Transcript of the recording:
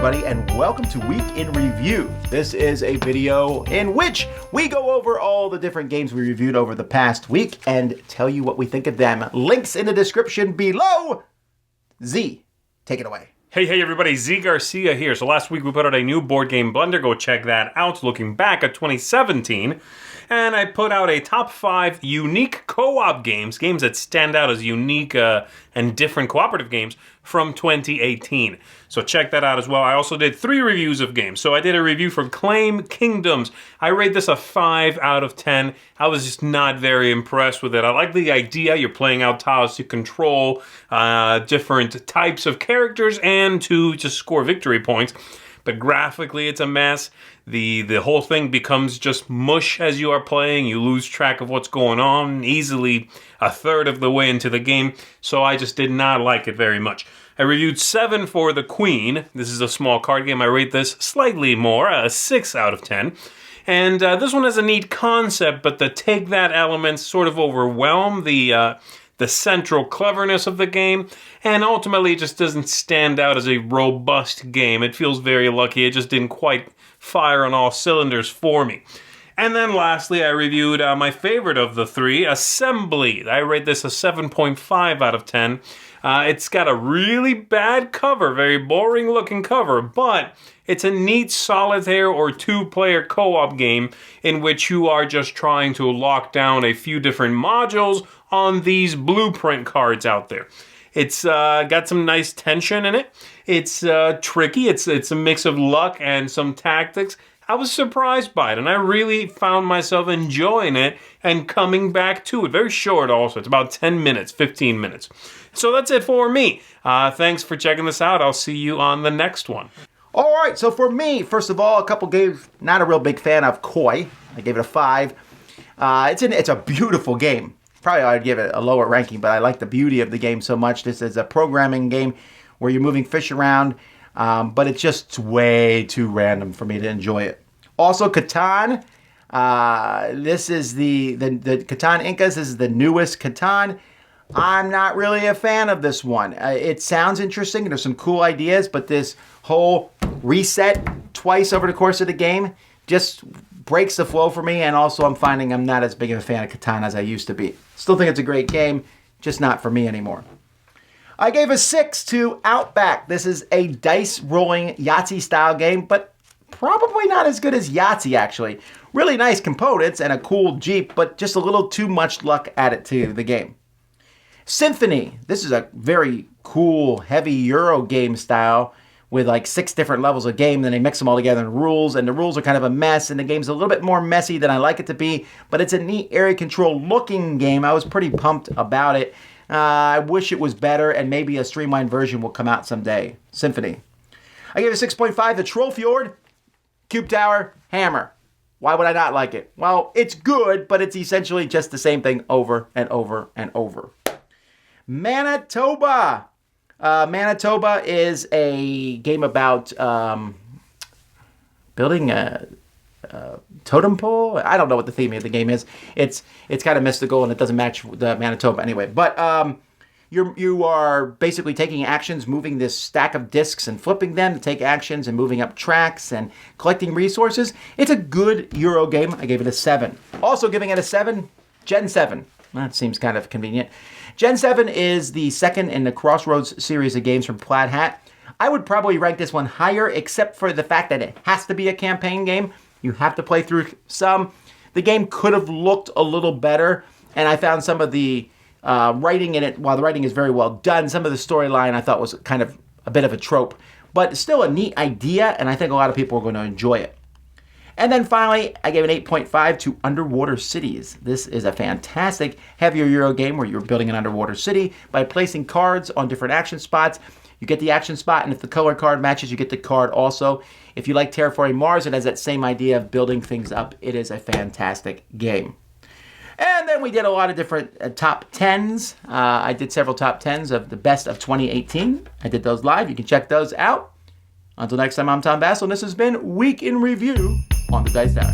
everybody, and welcome to Week in Review. This is a video in which we go over all the different games we reviewed over the past week and tell you what we think of them. Links in the description below. Z, take it away. Hey everybody, Z Garcia here. So last week we put out a new board game blender. Go check that out, looking back at 2017. And I put out a top 5 unique co-op games that stand out as unique and different cooperative games from 2018. So check that out as well. I also did 3 reviews of games. So I did a review for Claim Kingdoms. I rate this a 5 out of 10. I was just not very impressed with it. I like the idea. You're playing out tiles to control different types of characters and to just score victory points. But graphically, it's a mess. The whole thing becomes just mush as you are playing. You lose track of what's going on easily a third of the way into the game. So I just did not like it very much. I reviewed 7 for The Queen. This is a small card game. I rate this slightly more, a 6 out of 10. And this one has a neat concept, but the take that elements sort of overwhelm the central cleverness of the game, and ultimately it just doesn't stand out as a robust game. It feels very lucky. It just didn't quite fire on all cylinders for me. And then lastly, I reviewed my favorite of the 3, Assembly. I rate this a 7.5 out of 10. It's got a really bad cover, very boring looking cover, but it's a neat solitaire or 2-player co-op game in which you are just trying to lock down a few different modules on these blueprint cards out there. It's got some nice tension in it. It's tricky. It's a mix of luck and some tactics. I was surprised by it, and I really found myself enjoying it and coming back to it. Very short also. It's about 10 minutes, 15 minutes. So that's it for me. Thanks for checking this out. I'll see you on the next one. All right, so for me, first of all, a couple games, not a real big fan of Koi. I gave it a 5. It's a beautiful game. Probably I'd give it a lower ranking, but I like the beauty of the game so much. This is a programming game where you're moving fish around, but it's just way too random for me to enjoy it. Also, Catan. This is the Catan Incas. This is the newest Catan. I'm not really a fan of this one. It sounds interesting. There's some cool ideas, but this whole reset twice over the course of the game just breaks the flow for me, and also I'm finding I'm not as big of a fan of Catan as I used to be. Still think it's a great game, just not for me anymore. I gave a 6 to Outback. This is a dice rolling Yahtzee style game, but probably not as good as Yahtzee actually. Really nice components and a cool Jeep, but just a little too much luck added to the game. Symphony. This is a very cool, heavy Euro game style with like 6 different levels of game. Then they mix them all together in rules, and the rules are kind of a mess, and the game's a little bit more messy than I like it to be, but it's a neat area control looking game. I was pretty pumped about it. I wish it was better, and maybe a streamlined version will come out someday. Symphony. I gave it a 6.5. The Troll Fjord, Cube Tower, Hammer. Why would I not like it? Well, it's good, but it's essentially just the same thing over and over and over. Manitoba. Manitoba is a game about building a totem pole. I don't know what the theme of the game is. It's kind of mystical, and it doesn't match the Manitoba anyway. But you are basically taking actions, moving this stack of discs and flipping them to take actions and moving up tracks and collecting resources. It's a good Euro game. I gave it a 7. Also giving it a 7, Gen 7. That seems kind of convenient. Gen 7 is the second in the Crossroads series of games from Plaid Hat. I would probably rank this one higher, except for the fact that it has to be a campaign game. You have to play through some. The game could have looked a little better, and I found some of the writing in it, while the writing is very well done, some of the storyline I thought was kind of a bit of a trope, but still a neat idea, and I think a lot of people are going to enjoy it. And then finally, I gave an 8.5 to Underwater Cities. This is a fantastic heavier Euro game where you're building an underwater city by placing cards on different action spots. You get the action spot, and if the color card matches, you get the card also. If you like Terraforming Mars, it has that same idea of building things up. It is a fantastic game. And then we did a lot of different top 10s. I did several top 10s of the best of 2018. I did those live. You can check those out. Until next time, I'm Tom Vasel, and this has been Week in Review on the Dice Tower.